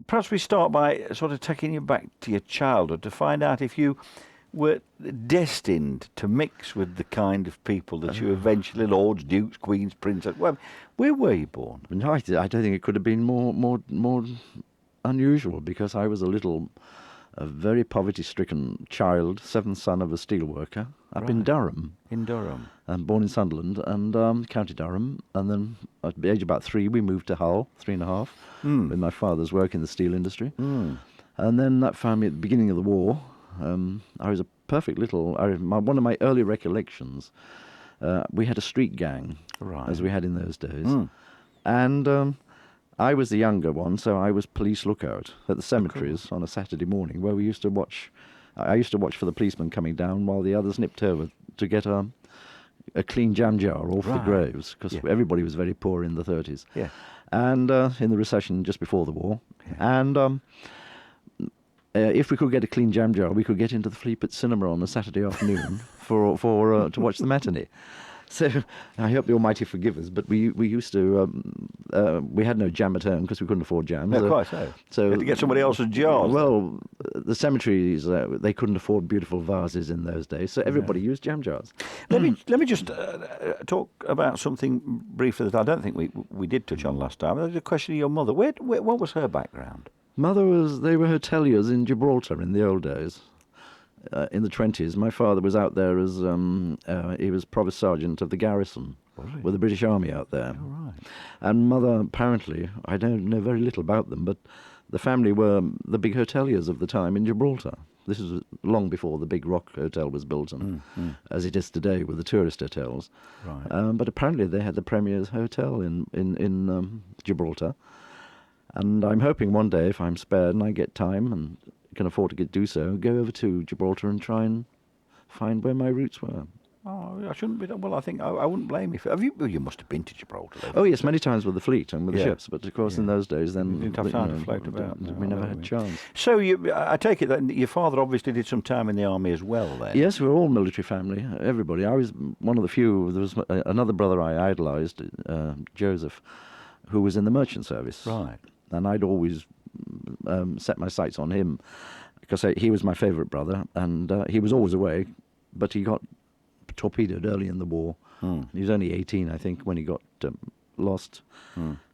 perhaps we start by sort of taking you back to your childhood to find out if you were destined to mix with the kind of people that you eventually, lords, dukes, queens, princes. Well, where were you born? No, I don't think it could have been more unusual, because I was a very poverty-stricken child, seventh son of a steelworker up in Durham. In Durham. I'm born in Sunderland and County Durham, and then at the age of about 3 we moved to Hull, 3.5, with my father's work in the steel industry. And then that found me at the beginning of the war. I was a perfect little... one of my early recollections, we had a street gang, as we had in those days. And I was the younger one, so I was police lookout at the cemeteries on a Saturday morning, where we used to watch... I used to watch for the policemen coming down while the others nipped over to get a clean jam jar off the graves, because everybody was very poor in the 30s. Yeah. And in the recession just before the war. Yeah. And... if we could get a clean jam jar, we could get into the Flea Pit Cinema on a Saturday afternoon to watch the matinee. So I hope the Almighty forgive us, but we used to we had no jam at home because we couldn't afford jam. No, quite so. So you had to get somebody else's jars. Well, the cemeteries they couldn't afford beautiful vases in those days, so everybody used jam jars. Let me just talk about something briefly that I don't think we did touch on last time. There's a question of your mother. What was her background? They were hoteliers in Gibraltar in the old days, in the 20s. My father was out there as, he was Provost Sergeant of the garrison with the British Army out there. Oh, right. And Mother, apparently, I don't know very little about them, but the family were the big hoteliers of the time in Gibraltar. This was long before the big Rock Hotel was built, as it is today with the tourist hotels. Right. But apparently they had the Premier's Hotel in Gibraltar. And I'm hoping one day, if I'm spared and I get time and can afford to do so, go over to Gibraltar and try and find where my roots were. Oh, I shouldn't be. Well, I think I wouldn't blame you. Have you? Well, you must have been to Gibraltar. Though. Oh yes, many times with the fleet and with the ships. But of course, in those days, then you didn't have time to float about. We never had a chance. So I take it that your father obviously did some time in the army as well. Then. Yes, we were all military family. Everybody. I was one of the few. There was another brother I idolised, Joseph, who was in the merchant service. Right. And I'd always set my sights on him because he was my favourite brother, and he was always away, but he got torpedoed early in the war. He was only 18, I think, when he got lost.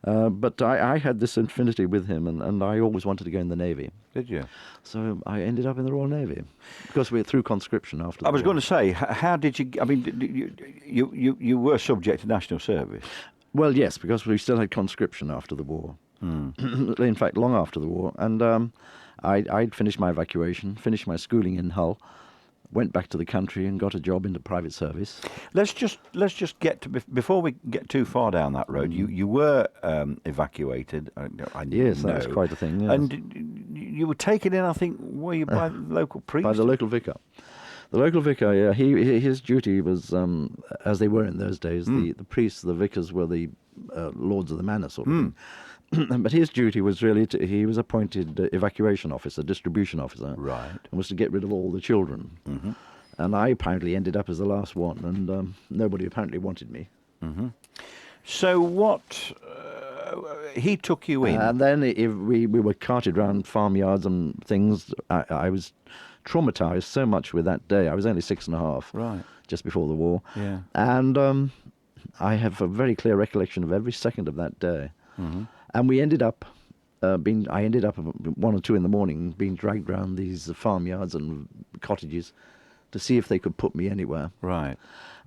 But I had this affinity with him, and I always wanted to go in the Navy. Did you? So I ended up in the Royal Navy because we were through conscription after the war. I was going to say, how did you... I mean, you were subject to national service? Well, yes, because we still had conscription after the war. In fact, long after the war. And I'd finished my evacuation, finished my schooling in Hull, went back to the country and got a job in the private service. Let's just get to, before we get too far down that road. You were evacuated. Yes, that was quite a thing. Yes. And you were taken in, I think, were you by the local priest? By the local vicar. The local vicar, yeah, his duty was, as they were in those days, the priests, the vicars were the lords of the manor sort of thing. But his duty was really he was appointed evacuation officer, distribution officer, right, and was to get rid of all the children. And I apparently ended up as the last one, and nobody apparently wanted me. So what? He took you in, and then we were carted around farmyards and things. I was traumatized so much with that day. I was only 6.5, right, just before the war. Yeah, and I have a very clear recollection of every second of that day. And we ended up I ended up at 1 or 2 in the morning being dragged around these farmyards and cottages to see if they could put me anywhere. Right.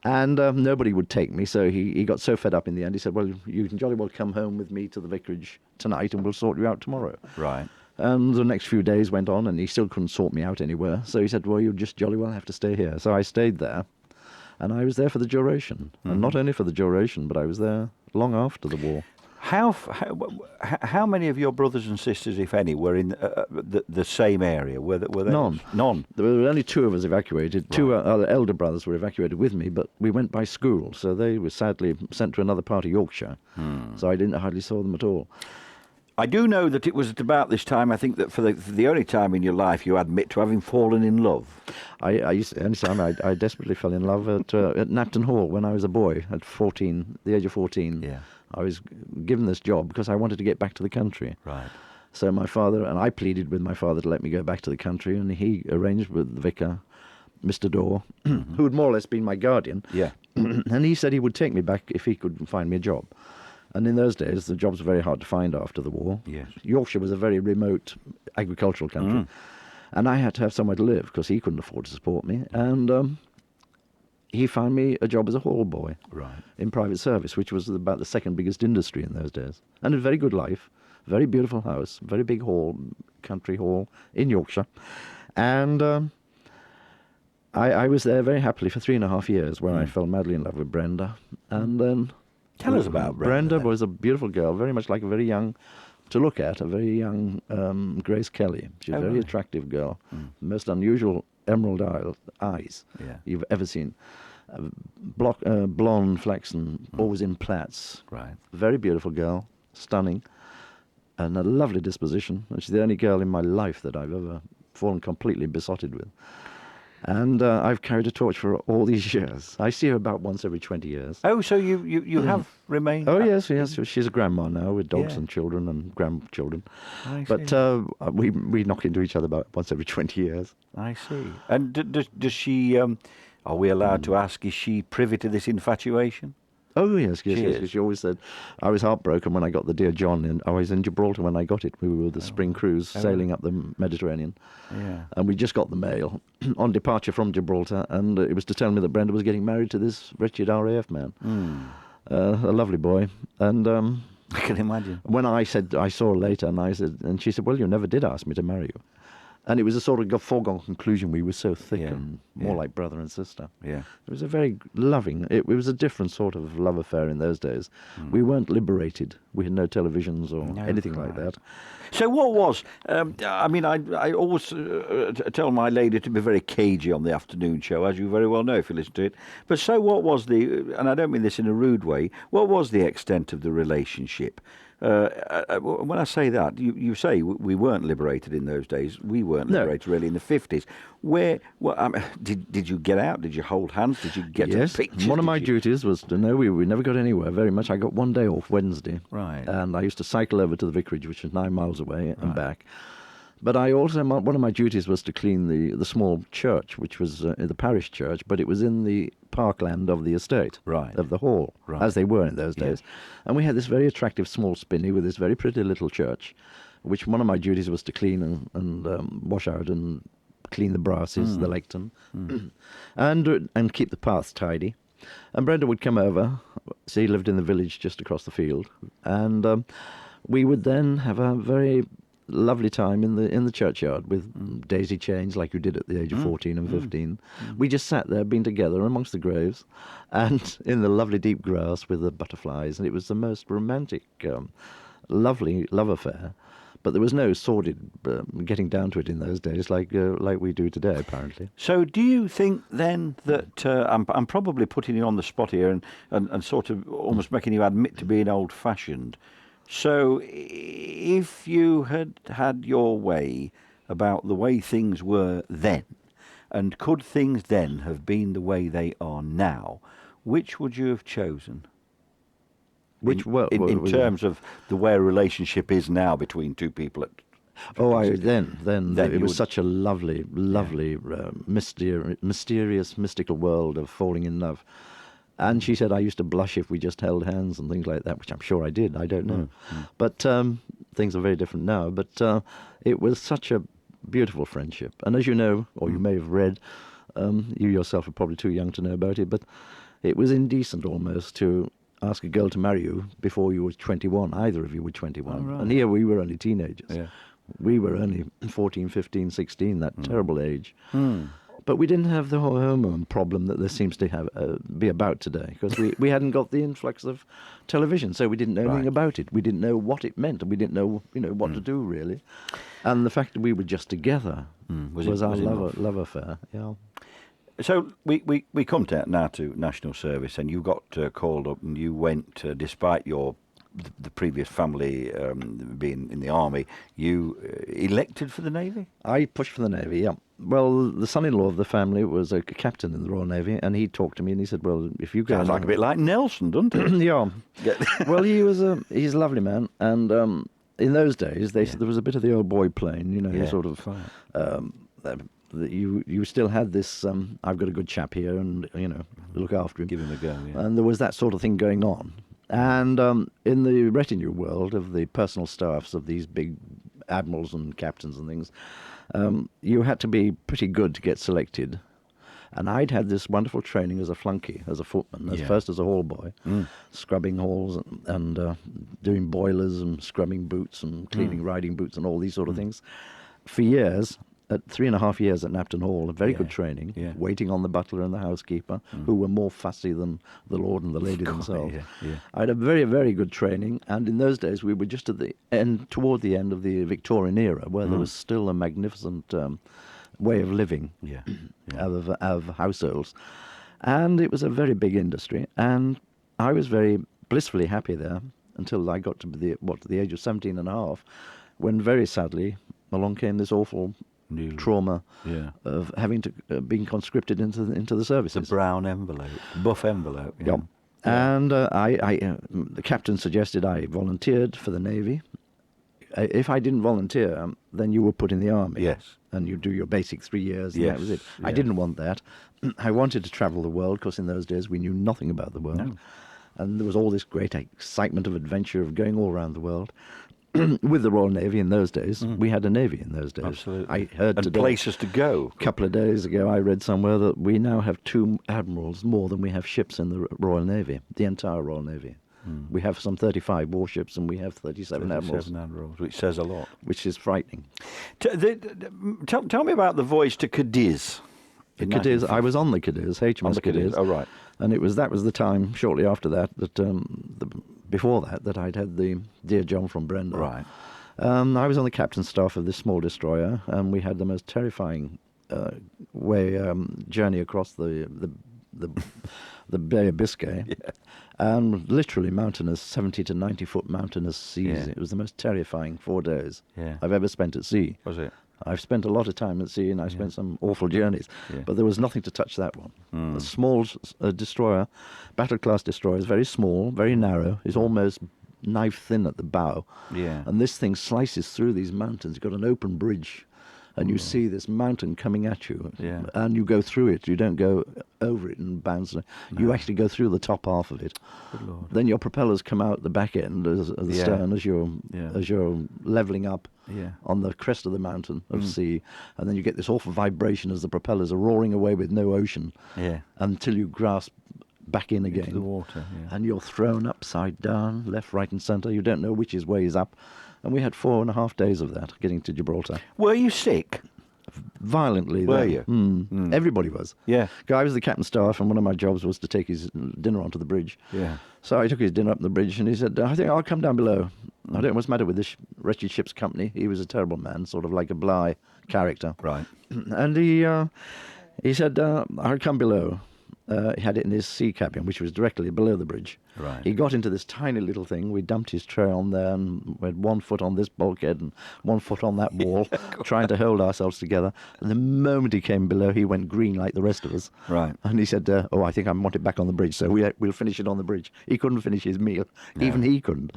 And nobody would take me, so he got so fed up in the end, he said, well, you can jolly well come home with me to the vicarage tonight and we'll sort you out tomorrow. Right. And the next few days went on and he still couldn't sort me out anywhere, so he said, well, you just jolly well have to stay here. So I stayed there, and I was there for the duration. And not only for the duration, but I was there long after the war. How many of your brothers and sisters, if any, were in the same area? Were they? None. None. There were only 2 of us evacuated. Right. 2 other elder brothers were evacuated with me, but we went by school, so they were sadly sent to another part of Yorkshire. So I hardly saw them at all. I do know that it was at about this time, I think, that for the only time in your life you admit to having fallen in love. I desperately fell in love at Napton Hall when I was a boy, at 14, the age of 14. Yeah. I was given this job because I wanted to get back to the country. Right. So my father, and I pleaded with my father to let me go back to the country, and he arranged with the vicar, Mr. Dorr, who had more or less been my guardian. Yeah. And he said he would take me back if he could find me a job. And in those days, the jobs were very hard to find after the war. Yes. Yorkshire was a very remote agricultural country. And I had to have somewhere to live because he couldn't afford to support me. And he found me a job as a hall boy in private service, which was about the second biggest industry in those days. And a very good life, very beautiful house, very big hall, country hall in Yorkshire. And I was there very happily for 3.5 years, where I fell madly in love with Brenda. And then... Tell us about Brenda. Brenda was a beautiful girl, very much like a very young, to look at, a very young Grace Kelly. She's a very attractive girl. The most unusual emerald eyes you've ever seen. Blonde, flaxen, always in plaits. Right. Very beautiful girl, stunning, and a lovely disposition. And she's the only girl in my life that I've ever fallen completely besotted with. And I've carried a torch for all these years. I see her about once every 20 years. Oh, so you have remained... Oh, yes. She's a grandma now with dogs and children and grandchildren. I see. But we knock into each other about once every 20 years. I see. And does she... are we allowed to ask, is she privy to this infatuation? Oh, yes. Is. She always said, I was heartbroken when I got the Dear John, and I was in Gibraltar when I got it. We were with the spring cruise sailing up the Mediterranean. Yeah. And we just got the mail on departure from Gibraltar, and it was to tell me that Brenda was getting married to this wretched RAF man. A lovely boy. And I can imagine. When I saw her later, and she said, well, you never did ask me to marry you. And it was a sort of foregone conclusion. We were so thick and more like brother and sister. Yeah. It was a very loving... It was a different sort of love affair in those days. We weren't liberated. We had no televisions or anything like that. So what was... I always tell my lady to be very cagey on the afternoon show, as you very well know if you listen to it. But so what was the... And I don't mean this in a rude way. What was the extent of the relationship? When I say that, you say we weren't liberated in those days. We weren't liberated really in the 50s. Did you get out? Did you hold hands? Did you get to pictures? One of my duties was to know we never got anywhere very much. I got one day off Wednesday. Right. And I used to cycle over to the vicarage, which is 9 miles away, and back. But I also, one of my duties was to clean the small church, which was the parish church, but it was in the parkland of the estate, of the hall, as they were in those days. And we had this very attractive small spinney with this very pretty little church, which one of my duties was to clean and wash out and clean the brasses, the lectern, and keep the paths tidy. And Brenda would come over. She lived in the village just across the field, and we would then have a very lovely time in the churchyard with daisy chains like you did at the age of 14 and 15. We just sat there being together amongst the graves and in the lovely deep grass with the butterflies, and it was the most romantic, lovely love affair. But there was no sordid getting down to it in those days like we do today, apparently. So do you think then that, I'm probably putting you on the spot here and sort of almost making you admit to being old-fashioned, so if you had your way about the way things were then, and could things then have been the way they are now, which would you have chosen? In terms of the way a relationship is now between two people at... Then it was such a lovely, mysterious, mystical world of falling in love. And she said I used to blush if we just held hands and things like that, which I'm sure I did. I don't know. But things are very different now. But it was such a beautiful friendship. And as you know, or you may have read, you yourself are probably too young to know about it, but it was indecent almost to ask a girl to marry you before you were 21. Either of you were 21. Oh, right. And here we were only teenagers. Yeah. We were only 14, 15, 16, that terrible age. But we didn't have the hormone problem that there seems to have be about today, because we hadn't got the influx of television, so we didn't know anything about it. We didn't know what it meant, and we didn't know what to do really. And the fact that we were just together was our love affair. Yeah. So we come now to national service, and you got called up, and you went despite the previous family being in the army. You elected for the Navy? I pushed for the Navy, yeah. Well, the son-in-law of the family was a captain in the Royal Navy, and he talked to me and he said, well, if you go... Sounds like a bit like Nelson, doesn't it? Yeah. Well, he's a lovely man, and in those days, there was a bit of the old boy plane, you know, Yeah, sort of. right. That you still had this. I've got a good chap here, and you know, look after him. Give him a go. Yeah. And there was that sort of thing going on. And in the retinue world of the personal staffs of these big admirals and captains and things, you had to be pretty good to get selected. And I'd had this wonderful training as a flunky, as a footman, first as a hall boy, scrubbing halls and doing boilers and scrubbing boots and cleaning riding boots and all these sort of things. For years, at 3.5 years at Napton Hall, a very good training, waiting on the butler and the housekeeper, who were more fussy than the lord and the lady themselves. I had a very, very good training, and in those days we were just at the end, toward the end of the Victorian era, where there was still a magnificent way of living of households. And it was a very big industry, and I was very blissfully happy there until I got to the age of 17.5, when very sadly along came this awful trauma of having to being conscripted into the services. The brown envelope, buff envelope. Yeah. And the captain suggested I volunteered for the Navy. If I didn't volunteer, then you were put in the army. Yes. And you do your basic 3 years, and that was it. I didn't want that. I wanted to travel the world, because in those days we knew nothing about the world. No. And there was all this great excitement of adventure of going all around the world. With the Royal Navy in those days, we had a Navy in those days. Absolutely. I heard today, places to go. A couple of days ago, I read somewhere that we now have 2 admirals more than we have ships in the Royal Navy, the entire Royal Navy. We have some 35 warships, and we have 37 admirals. Which says a lot. Which is frightening. Tell me about the voyage to Cadiz. The Cadiz, I was on the Cadiz, HMS Cadiz. Oh, right. And that was the time, shortly after that, before that I'd had the Dear John from Brenda. Right. I was on the captain's staff of this small destroyer, and we had the most terrifying journey across the Bay of Biscay, and literally mountainous, 70 to 90 foot mountainous seas. It was the most terrifying 4 days I've ever spent at sea. Was it? I've spent a lot of time at sea, and I've spent some awful journeys, but there was nothing to touch that one. A small destroyer, battle-class destroyer, is very small, very narrow, is almost knife-thin at the bow, and this thing slices through these mountains. You've got an open bridge, and you see this mountain coming at you, and you go through it. You don't go over it and bounce. No. You actually go through the top half of it. Good Lord. Then your propellers come out the back end of the stern as you're leveling up on the crest of the mountain of sea, and then you get this awful vibration as the propellers are roaring away with no ocean until you grasp back in again. Into the water, and you're thrown upside down, left, right, and centre. You don't know which way is up. And we had 4.5 days of that, getting to Gibraltar. Were you sick? Violently. Were you? Everybody was. Yeah. I was the captain's staff, and one of my jobs was to take his dinner onto the bridge. Yeah. So I took his dinner up the bridge, and he said, I think I'll come down below. I don't know what's the matter with this wretched ship's company. He was a terrible man, sort of like a Bligh character. Right. And he said, I'll come below. He had it in his sea cabin, which was directly below the bridge. Right. He got into this tiny little thing. We dumped his tray on there, and we had 1 foot on this bulkhead and 1 foot on that wall, trying to hold ourselves together. And the moment he came below, he went green like the rest of us. Right. And he said, I think I want it back on the bridge, so we'll finish it on the bridge. He couldn't finish his meal. No. Even he couldn't.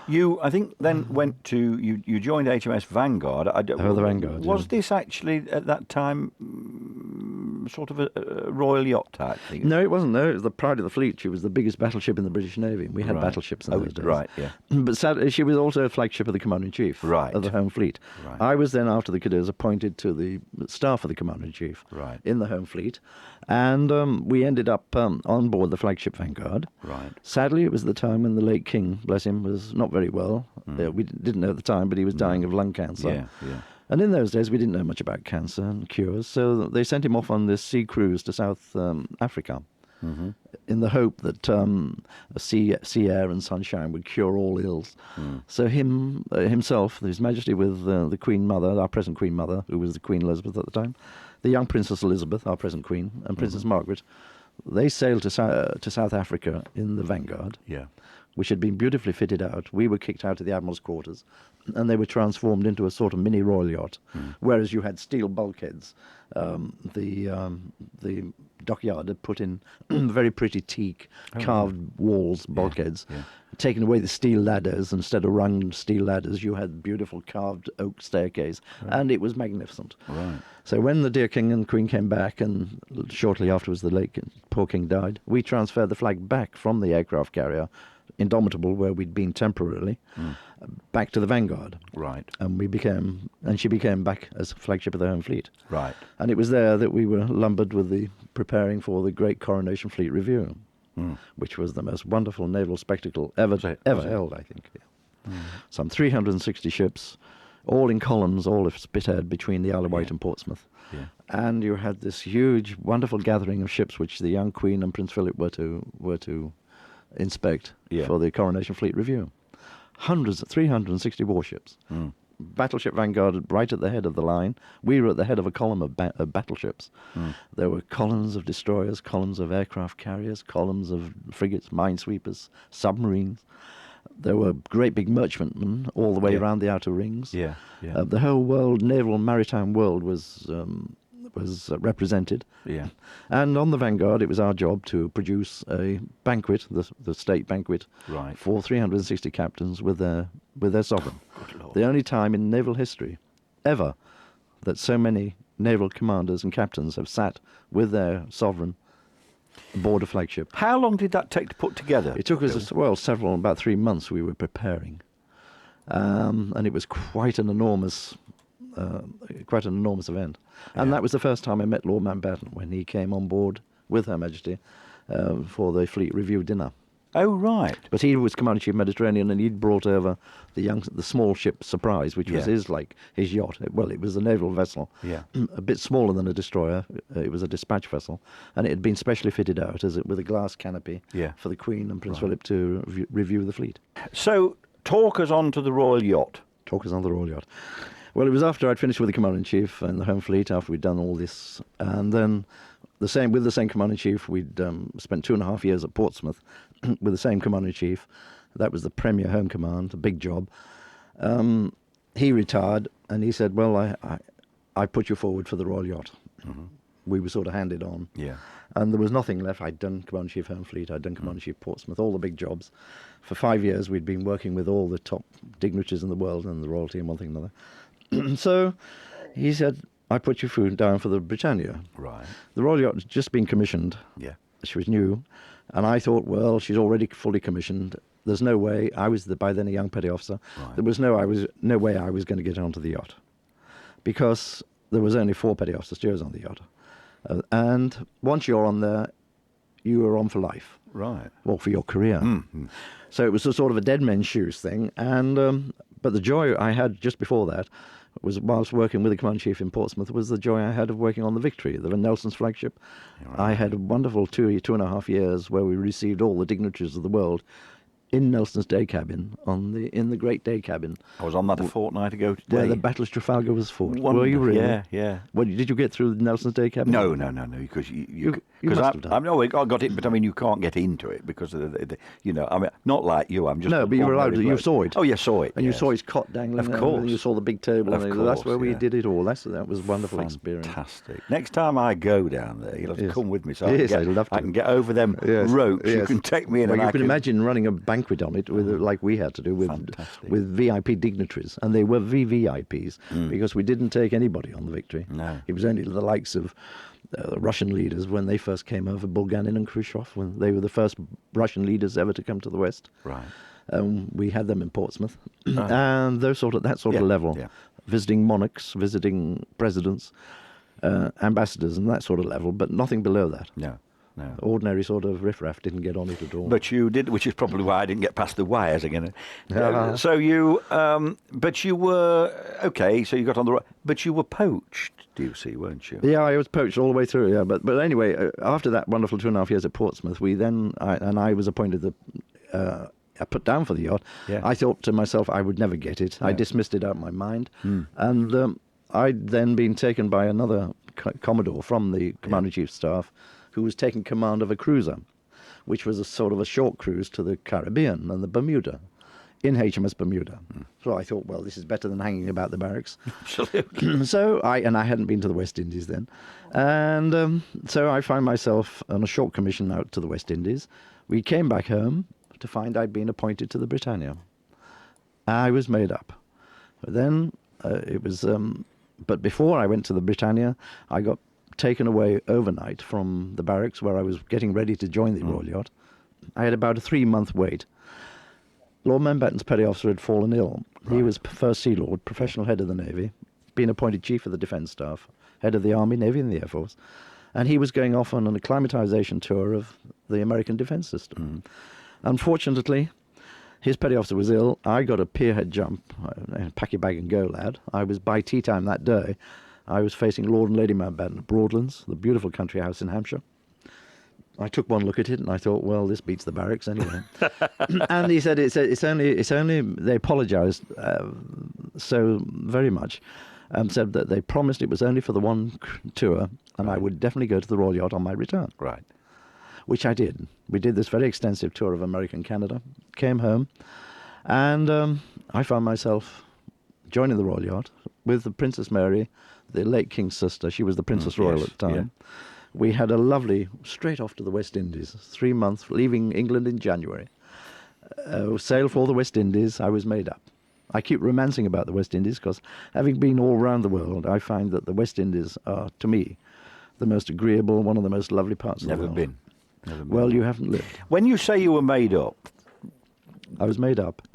You, I think, then went to, you joined HMS Vanguard. The Vanguard. Was this actually, at that time, sort of a Royal Yacht type thing? No, it wasn't. No, it was the Pride of the Fleet. She was the biggest battleship in the British Navy. We had battleships in those days. Right, yeah. But sadly, she was also a flagship of the Commander-in-Chief of the Home Fleet. Right. I was then, after the Cadiz, appointed to the staff of the Commander-in-Chief in the Home Fleet. And we ended up on board the flagship Vanguard. Right. Sadly, it was the time when the late King, bless him, was not very well. We didn't know at the time, but he was dying of lung cancer. Yeah. And in those days, we didn't know much about cancer and cures, so they sent him off on this sea cruise to South Africa in the hope that sea air and sunshine would cure all ills. So himself, His Majesty, with the Queen Mother, our present Queen Mother, who was the Queen Elizabeth at the time, the young Princess Elizabeth, our present Queen, and Princess Margaret, they sailed to South Africa in the Vanguard. Yeah. which had been beautifully fitted out. We were kicked out of the Admiral's quarters, and they were transformed into a sort of mini royal yacht, whereas you had steel bulkheads. The dockyard had put in very pretty teak carved walls, bulkheads, taken away the steel ladders. Instead of rung steel ladders, you had beautiful carved oak staircase, and it was magnificent. Right. So when the dear King and Queen came back, and shortly afterwards the late poor King died, we transferred the flag back from the aircraft carrier Indomitable, where we'd been temporarily, back to the Vanguard. Right. And she became back as flagship of the Home Fleet. Right. And it was there that we were lumbered with preparing for the great Coronation Fleet Review, which was the most wonderful naval spectacle ever held, I think. Yeah. Some 360 ships, all in columns, all of Spithead between the Isle of Wight and Portsmouth. Yeah. And you had this huge, wonderful gathering of ships which the young Queen and Prince Philip were to inspect for the Coronation Fleet Review. 360 warships. Battleship Vanguard right at the head of the line. We were at the head of a column of battleships. There were columns of destroyers, columns of aircraft carriers, columns of frigates, minesweepers, submarines. There were great big merchantmen all the way around the outer rings. The whole world, naval and maritime world, was represented. Yeah. And on the Vanguard, it was our job to produce a banquet, the state banquet, for 360 captains with their sovereign. Good Lord. The only time in naval history ever that so many naval commanders and captains have sat with their sovereign aboard a flagship. How long did that take to put together? It took us, about 3 months we were preparing. And it was quite an enormous event. And that was the first time I met Lord Mountbatten, when he came on board with Her Majesty for the Fleet Review dinner. Oh, right. But he was Commander-in-Chief Mediterranean, and he'd brought over the small ship Surprise, which was his yacht. Well, it was a naval vessel, a bit smaller than a destroyer. It was a dispatch vessel, and it had been specially fitted out with a glass canopy for the Queen and Prince Philip to review the fleet. So, talk us on to the Royal Yacht. Talk us on the Royal Yacht. Well, it was after I'd finished with the Commander-in-Chief and the Home Fleet, after we'd done all this, and then with the same Commander-in-Chief, we'd spent 2.5 years at Portsmouth with the same Commander-in-Chief. That was the Premier Home Command, a big job. He retired, and he said, well, I put you forward for the Royal Yacht. We were sort of handed on. Yeah. And there was nothing left. I'd done Commander-in-Chief Home Fleet, I'd done Commander-in-Chief Portsmouth, all the big jobs. For 5 years, we'd been working with all the top dignitaries in the world and the royalty and one thing and another. So he said, I put you down for the Britannia. Right. The Royal Yacht had just been commissioned. Yeah. She was new. And I thought, well, she's already fully commissioned. There's no way. I was by then a young petty officer. Right. There was no way I was going to get onto the yacht, because there was only 4 petty officer steerers on the yacht. And once you're on there, you are on for life. Right. Or for your career. Mm-hmm. So it was a sort of a dead men's shoes thing. And but the joy I had just before that was, whilst working with the Commander-in-Chief in Portsmouth, was the joy I had of working on the Victory, the Nelson's flagship. Right. I had a wonderful 2.5 years where we received all the dignitaries of the world in Nelson's day cabin, in the great day cabin. I was on that a fortnight ago today. Where the Battle of Trafalgar was fought. Were you really? Yeah, yeah. Well, did you get through Nelson's day cabin? No, because you must have done. I got it, but I mean, you can't get into it because of I mean, not like you. I'm just no, but you were allowed to. You saw it. Oh, you saw it, and you saw his cot dangling. Of course, and you saw the big table. Of course, that's where we did it all. That was a wonderful experience. Fantastic. Next time I go down there, you'll have to come with me, so I'd love to. I can get over them ropes. You can take me in. Well, you can imagine running a banquet on it with. Like we had to do with VIP dignitaries, and they were VVIPs because we didn't take anybody on the Victory. No. It was only the likes of the Russian leaders when they first came over, Bulganin and Khrushchev, when they were the first Russian leaders ever to come to the West. Right. We had them in Portsmouth, and that sort of level, visiting monarchs, visiting presidents, ambassadors, and that sort of level, but nothing below that. No. No. Ordinary sort of riffraff didn't get on it at all. But you did, which is probably why I didn't get past the wires again. So you, but you were, okay, so you got on the right, but you were poached, do you see, weren't you? Yeah, I was poached all the way through, yeah. But anyway, after that wonderful 2.5 years at Portsmouth, I was appointed I put down for the yacht. Yeah. I thought to myself I would never get it. Yeah. I dismissed it out of my mind. And I'd then been taken by another Commodore from the Commander-in-Chief's staff, who was taking command of a cruiser, which was a sort of a short cruise to the Caribbean and the Bermuda, in HMS Bermuda. So I thought, well, this is better than hanging about the barracks. Absolutely. So I hadn't been to the West Indies then, and so I found myself on a short commission out to the West Indies. We came back home to find I'd been appointed to the Britannia. I was made up. But then it was, but before I went to the Britannia, I got taken away overnight from the barracks where I was getting ready to join the Royal Yacht. I had about a 3-month wait. Lord Mountbatten's petty officer had fallen ill. Right. He was First Sea Lord, professional head of the Navy, been appointed Chief of the Defence Staff, head of the Army, Navy and the Air Force, and he was going off on an acclimatisation tour of the American defence system. Unfortunately, his petty officer was ill. I got a pierhead jump, pack your bag and go, lad. I was, by tea time that day, I was facing Lord and Lady Mountbatten at Broadlands, the beautiful country house in Hampshire. I took one look at it and I thought, well, this beats the barracks anyway. And he said, it's only. They apologised so very much, said that they promised it was only for the one tour, and I would definitely go to the Royal Yacht on my return. Right. Which I did. We did this very extensive tour of American Canada, came home, and I found myself joining the Royal Yacht with the Princess Mary, the late King's sister. She was the Princess Royal at the time. Yeah. We had a lovely, straight off to the West Indies, 3 months, leaving England in January. Sail for the West Indies, I was made up. I keep romancing about the West Indies because, having been all around the world, I find that the West Indies are, to me, the most agreeable, one of the most lovely parts of the world. Never been. Well, you haven't lived. When you say you were made up... I was made up.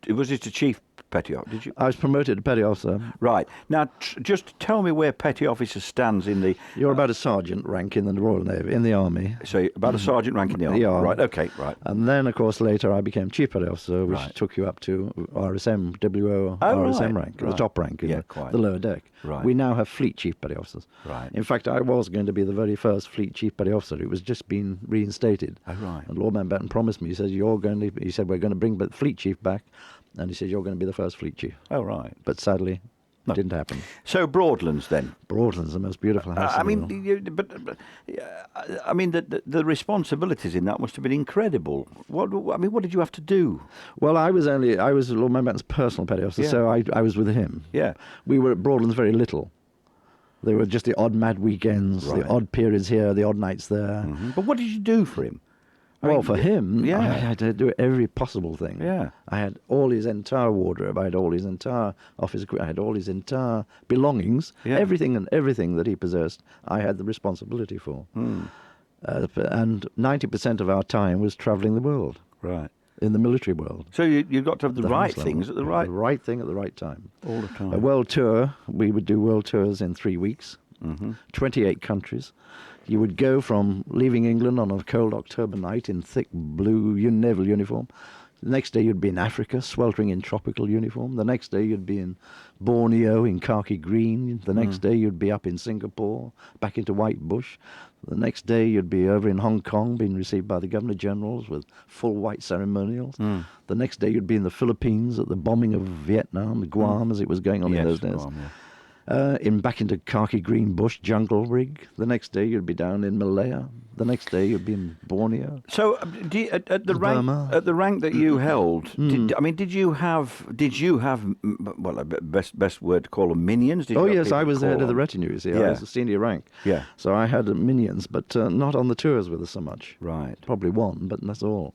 Was it a chief petty officer, did you? I was promoted to petty officer. Right. Now, just tell me where petty officer stands in the... You're about a sergeant rank in the Royal Navy, in the Army. So, about a sergeant rank in the Army? Yeah. Right, okay, right. And then, of course, later I became chief petty officer, which took you up to RSM, WO, RSM rank, the top rank in the lower deck. Right. We now have fleet chief petty officers. Right. In fact, I was going to be the very first fleet chief petty officer. It was just been reinstated. Oh, right. And Lord Mountbatten promised me, he said, we're going to bring the fleet chief back. And he said, you're going to be the first fleet chief. Oh, right. But sadly, it didn't happen. So Broadlands, then? Broadlands, the most beautiful house in the world. I mean, the responsibilities in that must have been incredible. What did you have to do? Well, I was Lord Mountbatten's personal petty officer, so I was with him. Yeah. We were at Broadlands very little. There were just the odd mad weekends, the odd periods here, the odd nights there. Mm-hmm. But what did you do for him? Well, for him, I had to do every possible thing. Yeah. I had all his entire wardrobe. I had all his entire office. I had all his entire belongings. Yeah. Everything that he possessed, I had the responsibility for. And 90% of our time was travelling the world. Right. In the military world. So you got to have the right things at the right... The right thing at the right time. All the time. A world tour, we would do world tours in 3 weeks. 28 countries. You would go from leaving England on a cold October night in thick blue naval uniform. The next day you'd be in Africa, sweltering in tropical uniform. The next day you'd be in Borneo in khaki green. The next day you'd be up in Singapore, back into white bush. The next day you'd be over in Hong Kong, being received by the Governor Generals with full white ceremonials. The next day you'd be in the Philippines at the bombing of Vietnam, Guam, as it was going on in those days. Guam, yeah. Back into khaki green bush jungle rig. The next day you'd be down in Malaya. The next day you'd be in Borneo. So at the rank that you held, did you have well, best word to call them minions? Yes, I was the head of the retinue. See, I was a senior rank. Yeah. So I had minions, but not on the tours with us so much. Right. Probably one, but that's all.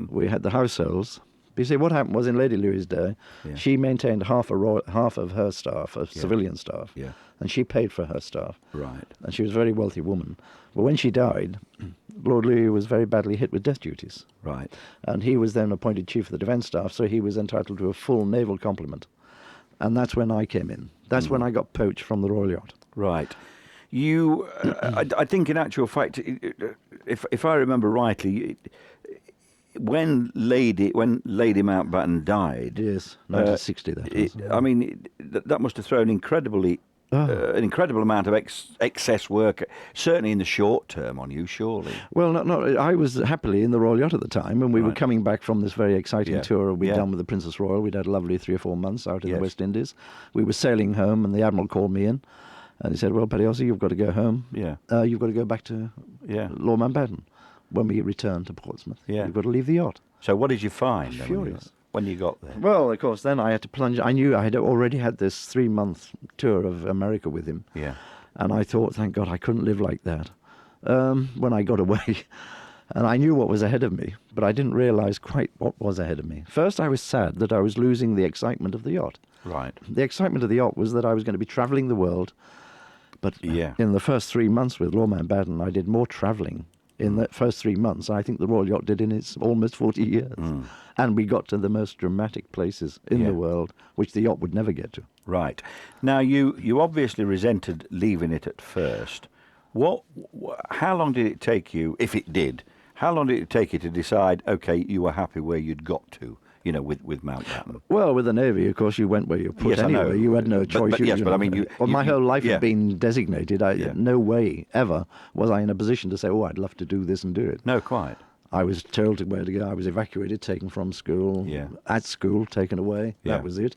We had the households. But you see, what happened was in Lady Louis's day, she maintained half of her staff, civilian staff, and she paid for her staff. Right. And she was a very wealthy woman. But when she died, Lord Louis was very badly hit with death duties. Right. And he was then appointed Chief of the Defence Staff, so he was entitled to a full naval complement. And that's when I came in. That's when I got poached from the Royal Yacht. Right. You, I think in actual fact, if I remember rightly... When Lady Mountbatten died, 1960. That must have thrown an incredible amount of excess work, certainly in the short term, on you. Surely. Well, I was happily in the Royal Yacht at the time, and we were coming back from this very exciting tour we'd done with the Princess Royal. We'd had a lovely 3 or 4 months out in the West Indies. We were sailing home, and the Admiral called me in, and he said, "Well, Petty Officer, you've got to go home. You've got to go back to Lord Mountbatten." when we returned to Portsmouth. Yeah. You've got to leave the yacht. So what did you find then Furious. when you got there? Well, of course, then I had to plunge. I knew I had already had this 3-month tour of America with him. Yeah. And I thought, thank God, I couldn't live like that when I got away. And I knew what was ahead of me, but I didn't realise quite what was ahead of me. First, I was sad that I was losing the excitement of the yacht. Right. The excitement of the yacht was that I was going to be travelling the world. But in the first 3 months with Lord Mountbatten, I did more travelling in the first 3 months I think the Royal Yacht did in its almost 40 years. And we got to the most dramatic places in the world, which the yacht would never get to. Right. Now, you obviously resented leaving it at first. How long did it take you, if it did, how long did it take you to decide, okay, you were happy where you'd got to, with Mountbatten? Well, with the Navy, of course, you went where you were put anyway. I know. You had no choice. But I mean, my whole life had been designated. No way ever was I in a position to say, oh, I'd love to do this and do it. No, quite. I was told where to go. I was evacuated, taken from school, at school, taken away. Yeah. That was it.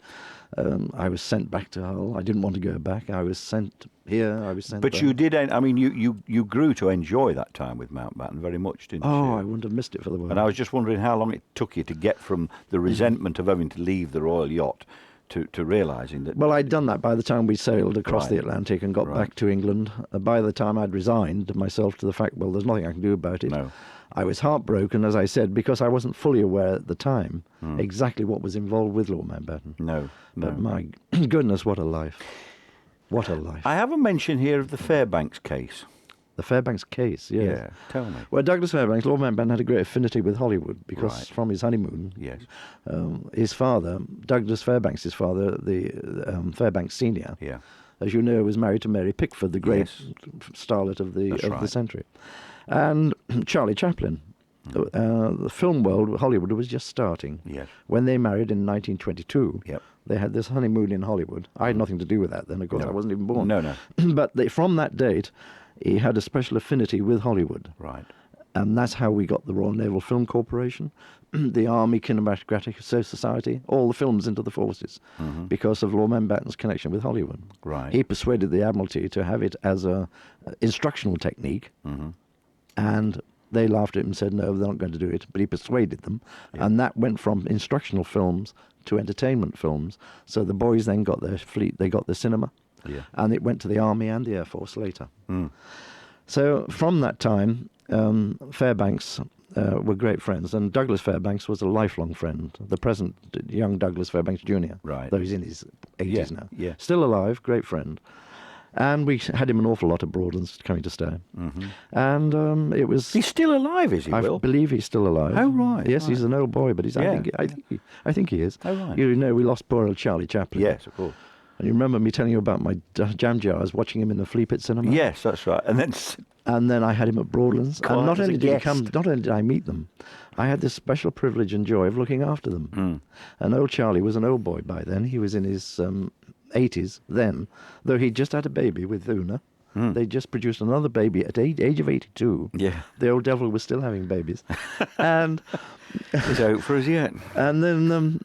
I was sent back to Hull. I didn't want to go back. I was sent here. I was sent But back. you did, I mean, you grew to enjoy that time with Mountbatten very much, didn't you? Oh, I wouldn't have missed it for the world. And I was just wondering how long it took you to get from the resentment of having to leave the Royal Yacht to realising that... Well, I'd done that by the time we sailed across the Atlantic and got back to England. By the time I'd resigned myself to the fact, well, there's nothing I can do about it. No. I was heartbroken, as I said, because I wasn't fully aware at the time exactly what was involved with Lord Mountbatten. No. But my goodness, what a life. What a life. I have a mention here of the Fairbanks case. The Fairbanks case, yes. Yeah, tell me. Well, Douglas Fairbanks, Lord Mountbatten had a great affinity with Hollywood because from his honeymoon, his father, Douglas Fairbanks, his father, the Fairbanks Senior, as you know, was married to Mary Pickford, the great starlet of the century. And Charlie Chaplin. The film world, Hollywood, was just starting. Yes. When they married in 1922, they had this honeymoon in Hollywood. I had nothing to do with that then, of course. I wasn't even born. No. But from that date, he had a special affinity with Hollywood. Right. And that's how we got the Royal Naval Film Corporation, the Army Kinematographic Society, all the films into the forces, because of Lord Mountbatten's connection with Hollywood. Right. He persuaded the Admiralty to have it as a instructional technique, and they laughed at him and said, no, they're not going to do it. But he persuaded them, and that went from instructional films to entertainment films. So the boys then got their fleet, they got their cinema, and it went to the Army and the Air Force later. So from that time, Fairbanks were great friends, and Douglas Fairbanks was a lifelong friend, the present young Douglas Fairbanks Jr., though he's in his 80s now. Yeah. Still alive, great friend. And we had him an awful lot of Broadlands coming to stay. And it was... He's still alive, is he, I Will? believe he's still alive. Oh, right. Yes, he's an old boy, but he's, I think he is. Oh, right. You know, we lost poor old Charlie Chaplin. Yes, of course. And you remember me telling you about my jam jars, watching him in the Flea Pit Cinema? Yes, that's right. And then I had him at Broadlands. And not only did I meet them, I had this special privilege and joy of looking after them. And old Charlie was an old boy by then. He was in his 80s then, though he'd just had a baby with Una. They just produced another baby at age of 82. Yeah. The old devil was still having babies. And he's out for us yet. And then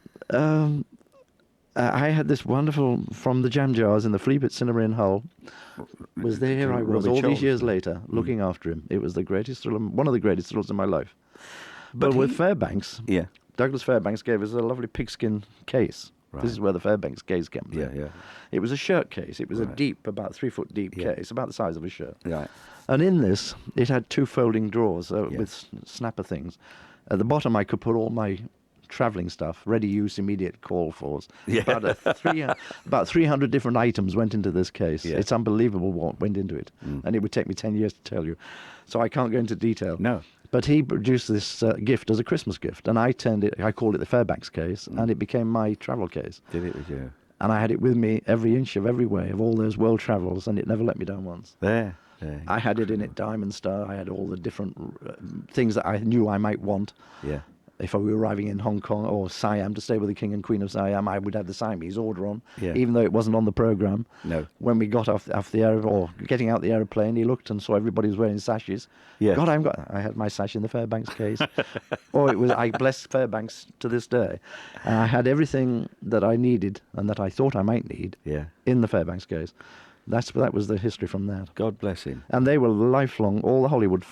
I had this wonderful, from the jam jars in the Flea Pit Cinema in Hull, was there. Here I was, all these years later, looking after him. It was the greatest thrill, one of the greatest thrills in my life. But with Fairbanks, Douglas Fairbanks gave us a lovely pigskin case. Right. This is where the Fairbanks case came from. Yeah. It was a shirt case. It was a deep, about 3 foot deep case, about the size of a shirt. Right. And in this, it had 2 folding drawers with snapper things. At the bottom, I could put all my travelling stuff, ready use, immediate call fors. About 300 different items went into this case. Yeah. It's unbelievable what went into it. And it would take me 10 years to tell you. So I can't go into detail. No. But he produced this gift as a Christmas gift, and I called it the Fairbanks case, and it became my travel case. Did it with you? And I had it with me every inch of every way of all those world travels, and it never let me down once. There. I had it in it, Diamond Star. I had all the different things that I knew I might want. Yeah. If I were arriving in Hong Kong or Siam to stay with the King and Queen of Siam, I would have the Siamese order on, even though it wasn't on the programme. No. When we got off the or getting out the aeroplane, he looked and saw everybody was wearing sashes. Yeah. God, I had my sash in the Fairbanks case. I bless Fairbanks to this day. And I had everything that I needed and that I thought I might need in the Fairbanks case. That was the history from that. God bless him. And they were lifelong, all the Hollywood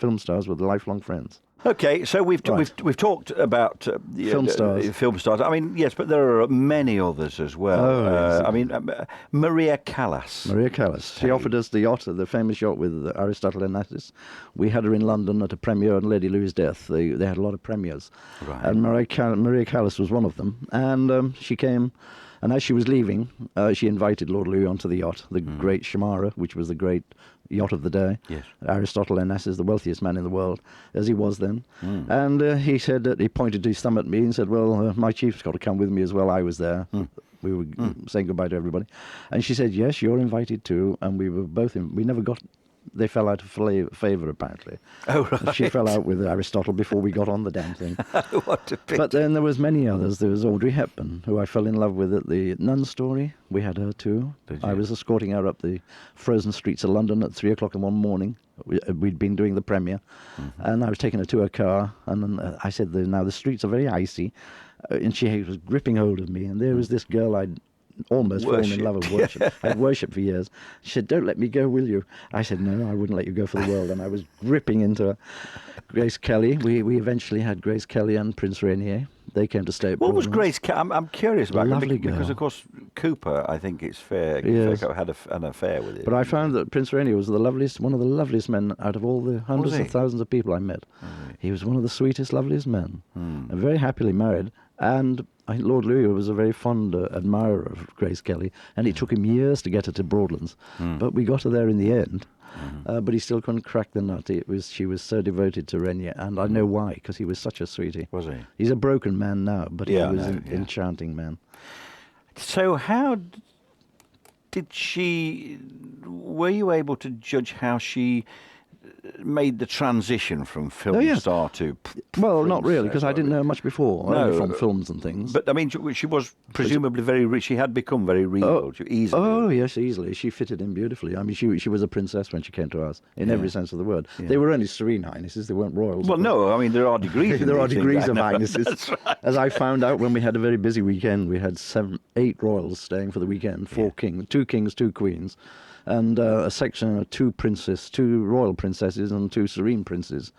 film stars were lifelong friends. Okay, so we've talked about Film stars. Film stars. I mean, yes, but there are many others as well. Oh, yes. I mean, Maria Callas. Maria Callas. She offered us the yacht, the famous yacht with Aristotle Onassis. We had her in London at a premiere on Lady Louis's death. They had a lot of premieres. Right. And Maria Callas was one of them. And she came, and as she was leaving, she invited Lord Louis onto the yacht, the great Shamara, which was the great yacht of the day. Yes. Aristotle Onassis, the wealthiest man in the world, as he was then. And he said that he pointed his thumb at me and said, well, my chief's got to come with me as well. I was there. We were saying goodbye to everybody. And she said, yes, you're invited too. And we were both we never got... They fell out of favour, apparently. Oh, right. She fell out with Aristotle before we got on the damn thing. What a pity. But then there was many others. There was Audrey Hepburn, who I fell in love with at the Nun Story. We had her too. Did you? I was escorting her up the frozen streets of London at 3 o'clock in one morning. We'd been doing the premiere. And I was taking her to her car. And then I said, now the streets are very icy. And she was gripping hold of me. And there was this girl I'd almost fallen in love with, worship. I'd worshipped for years. She said, don't let me go, will you? I said, no, I wouldn't let you go for the world. And I was gripping into her. Grace Kelly. We eventually had Grace Kelly and Prince Rainier. They came to stay at What was Broadlands. Grace? I'm curious about her Lovely because, girl. of course, Cooper, I think it's fair, Yes. had an affair with it. But I found that Prince Rainier was the loveliest, one of the loveliest men out of all the hundreds he? of thousands of people I met. He was one of the sweetest, loveliest men, and very happily married. And I think Lord Louis was a very fond admirer of Grace Kelly, and it took him years to get her to Broadlands. But we got her there in the end. But he still couldn't crack the nut. She was so devoted to Rainier, and I know why, because he was such a sweetie. Was he? He's a broken man now, but Yeah, he was I know, an enchanting man. So how did she... Were you able to judge how she made the transition from film yes. star to Well, not really, princess? because I didn't know much before, No, only from films and things. But, I mean, she was presumably very rich. She had become very regal, easily. Oh, yes, easily. She fitted in beautifully. I mean, she was a princess when she came to us, in every sense of the word. Yeah. They were only Serene Highnesses, they weren't royals. Well, no, I mean, there are degrees. in There are these degrees things, of I know. highnesses. That's right. As I found out when we had a very busy weekend, we had 8 royals staying for the weekend, 4 kings, 2 kings, 2 queens, and a section of 2 royal princesses and 2 serene princesses.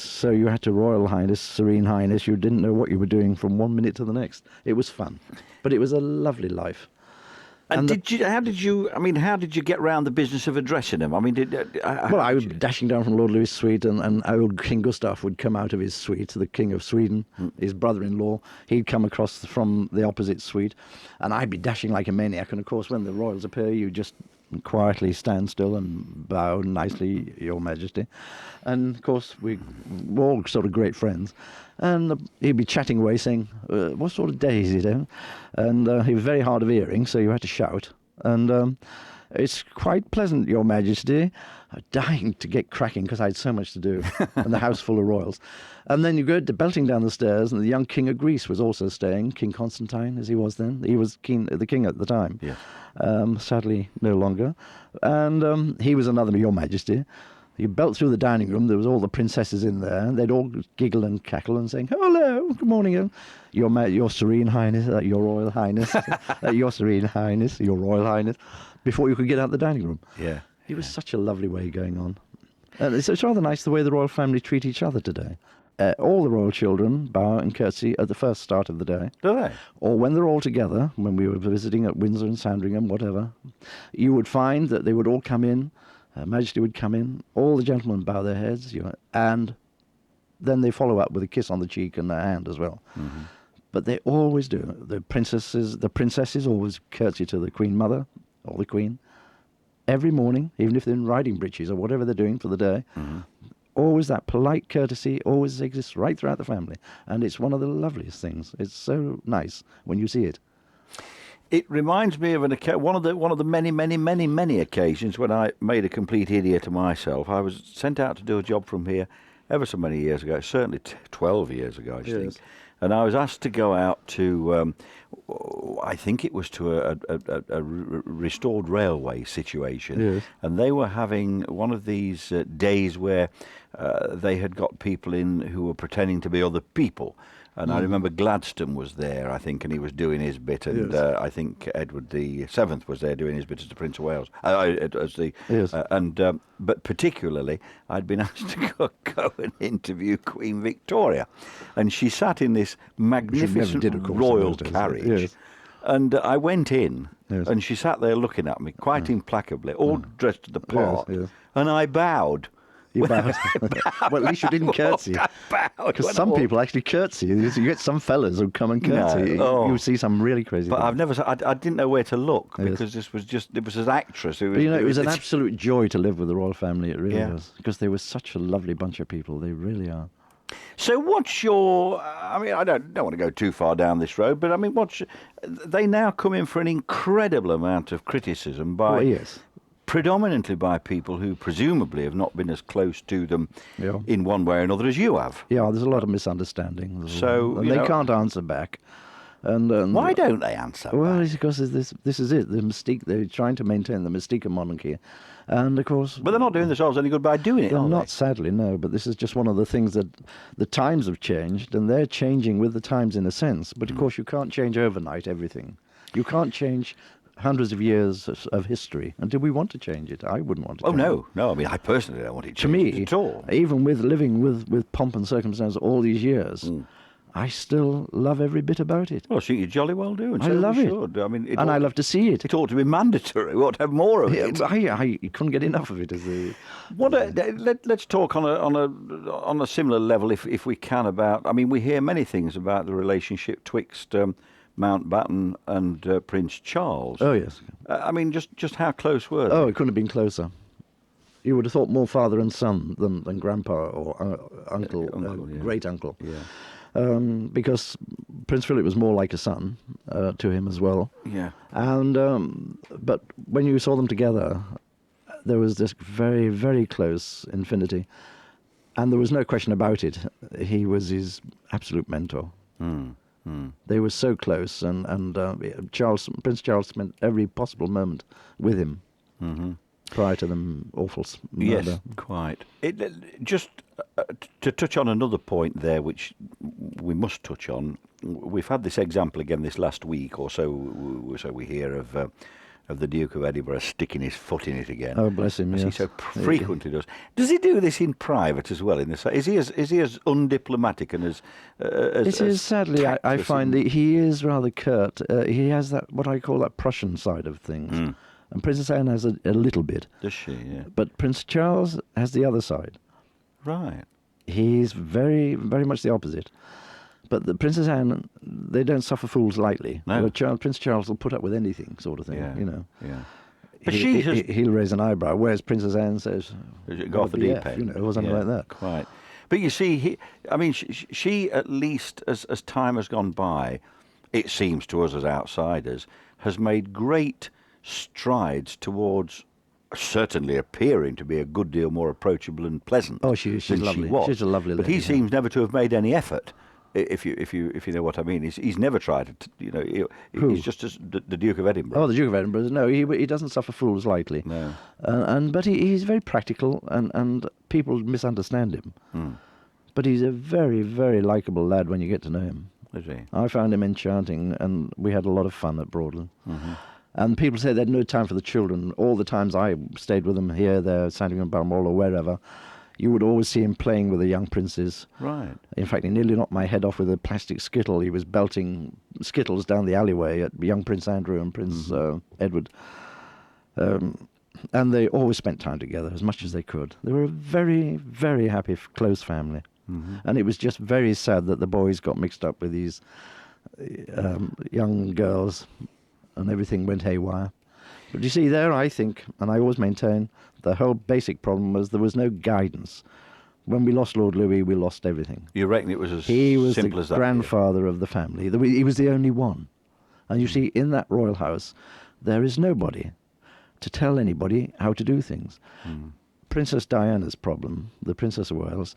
So you had to Royal Highness, Serene Highness. You didn't know what you were doing from one minute to the next. It was fun, but it was a lovely life. And how did you get round the business of addressing them? I mean, I was dashing down from Lord Louis' suite, and old King Gustav would come out of his suite, the King of Sweden, his brother-in-law. He'd come across from the opposite suite, and I'd be dashing like a maniac. And of course, when the royals appear, you just quietly stand still and bow nicely, Your Majesty. And of course, we were all sort of great friends. And he'd be chatting away, saying, what sort of day is it? And he was very hard of hearing, so you had to shout. And it's quite pleasant, Your Majesty. Dying to get cracking because I had so much to do, and the house full of royals. And then you go belting down the stairs, and the young King of Greece was also staying, King Constantine, as he was then. He was the king at the time. Yeah. Sadly, no longer. And he was another Your Majesty. You belt through the dining room, there was all the princesses in there, and they'd all giggle and cackle and saying, hello, good morning, Your Serene Highness, Your Royal Highness, Your Serene Highness, Your Royal Highness, before you could get out the dining room. Yeah. It was such a lovely way going on. And it's rather nice the way the royal family treat each other today. All the royal children bow and curtsy at the first start of the day. Do they? Or when they're all together, when we were visiting at Windsor and Sandringham, whatever, you would find that they would all come in, Her Majesty would come in, all the gentlemen bow their heads, and then they follow up with a kiss on the cheek and their hand as well. Mm-hmm. But they always do. The princesses always curtsy to the Queen Mother, or the Queen, every morning, even if they're in riding breeches or whatever they're doing for the day. Mm-hmm. Always that polite courtesy always exists right throughout the family. And it's one of the loveliest things. It's so nice when you see it. It reminds me of one of the many occasions when I made a complete idiot of myself. I was sent out to do a job from here ever so many years ago, certainly 12 years ago, I think. And I was asked to go out to, I think it was to a restored railway situation. Yes. And they were having one of these days where they had got people in who were pretending to be other people. And I remember Gladstone was there, I think, and he was doing his bit, and Yes. I think Edward the Seventh was there doing his bit as the Prince of Wales. Yes. But particularly, I'd been asked to go and interview Queen Victoria, and she sat in this magnificent did, of course, in royal those days. carriage, Yes. and I went in, Yes. and she sat there looking at me quite implacably, all dressed to the part, yes. and I bowed. You bowed. Well, at least you didn't curtsy. I bowed Because when I some walked. people actually curtsy. You get some fellas who come and curtsy. No. You see some really crazy But things. I've never. I didn't know where to look Yes. because it was an actress who was. But you know, it was an it's- absolute joy to live with the royal family. It really Yeah. was. Because they were such a lovely bunch of people. They really are. So what's your? I mean, I don't want to go too far down this road, but I mean, they now come in for an incredible amount of criticism by. Well, yes. Predominantly by people who presumably have not been as close to them Yeah. in one way or another as you have. Yeah, there's a lot of misunderstanding. So, and you they know- can't answer back. And Why don't they answer? Well, back? it's because this is it. The mystique. They're trying to maintain the mystique of monarchy, and of course. But they're not doing themselves any good by doing it, They're are not, sadly, no. But this is just one of the things that the times have changed, and they're changing with the times in a sense. But of course, you can't change overnight everything. You can't change hundreds of years of history. And do we want to change it? I wouldn't want to. Oh change it. no! I mean, I personally don't want it To changed me, at all. even with living with pomp and circumstance all these years, I still love every bit about it. Well, I think you jolly well do, and I so we love it. should. I mean, And I love to see it. It ought to be mandatory. We ought to have more of Yeah, it. I couldn't get enough of it. Let's talk on a similar level, if we can, about. I mean, we hear many things about the relationship twixt Mountbatten and Prince Charles. Oh, yes. I mean, just how close were they? Oh, it couldn't have been closer. You would have thought more father and son than grandpa or uncle, yeah. great uncle. Yeah. Because Prince Philip was more like a son to him as well. Yeah. And but when you saw them together, there was this very, very close infinity, and there was no question about it. He was his absolute mentor. They were so close, and Prince Charles spent every possible moment with him prior to them awful murder. Yes, quite. Just to touch on another point there, which we must touch on. We've had this example again this last week or so. So we hear of the Duke of Edinburgh sticking his foot in it again. Oh, bless him! As he Yes. so frequently does. Does he do this in private as well? Is he as undiplomatic and as It is sadly. I tactless find and- that he is rather curt. He has that what I call that Prussian side of things, and Princess Anne has a little bit, Does she? Yeah. but Prince Charles has the other side. Right. He's very, very much the opposite. But the Princess Anne, they don't suffer fools lightly. No. Prince Charles will put up with anything, sort of thing. Yeah. You know. Yeah. But she has He'll raise an eyebrow, whereas Princess Anne says, go off the deep BF, end, you know, or something Yeah, like that. Quite. But you see, she at least as time has gone by, it seems to us as outsiders, has made great strides towards certainly appearing to be a good deal more approachable and pleasant. Oh, she's than lovely. She was. She's a lovely But he lady, yeah. seems never to have made any effort. If you know what I mean, he's never tried to. You know, he's just as the Duke of Edinburgh. Oh, the Duke of Edinburgh. No, he doesn't suffer fools lightly. No. But he's very practical, and people misunderstand him. But he's a very, very likable lad when you get to know him. Is he? I found him enchanting, and we had a lot of fun at Broadland. And people say they had no time for the children. All the times I stayed with them here, there, Sandringham, Balmoral, or wherever, you would always see him playing with the young princes. Right. In fact, he nearly knocked my head off with a plastic skittle. He was belting skittles down the alleyway at young Prince Andrew and Prince Edward. And they always spent time together as much as they could. They were a very, very happy, close family. And it was just very sad that the boys got mixed up with these young girls and everything went haywire. But you see there, I think, and I always maintain, the whole basic problem was there was no guidance. When we lost Lord Louis, we lost everything. You reckon it was as He was simple the as that? grandfather of the family. He was the only one. And you see, in that royal house, there is nobody to tell anybody how to do things. Princess Diana's problem, the Princess of Wales,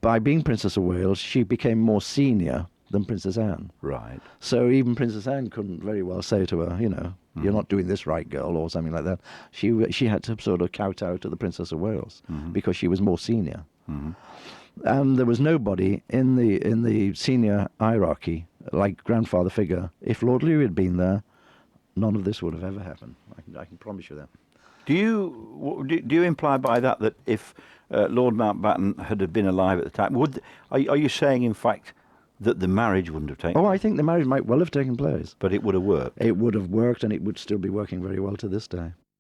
by being Princess of Wales, she became more senior than Princess Anne. Right. So even Princess Anne couldn't very well say to her, you know, you're not doing this right, girl, or something like that. She had to sort of kowtow to the Princess of Wales because she was more senior. And there was nobody in the senior hierarchy, like grandfather figure. If Lord Louis had been there, none of this would have ever happened. I can promise you that. Do you imply by that that if Lord Mountbatten had been alive at the time, are you saying in fact that the marriage wouldn't have taken Oh, place? I think the marriage might well have taken place. But it would have worked. It would have worked, and it would still be working very well to this day.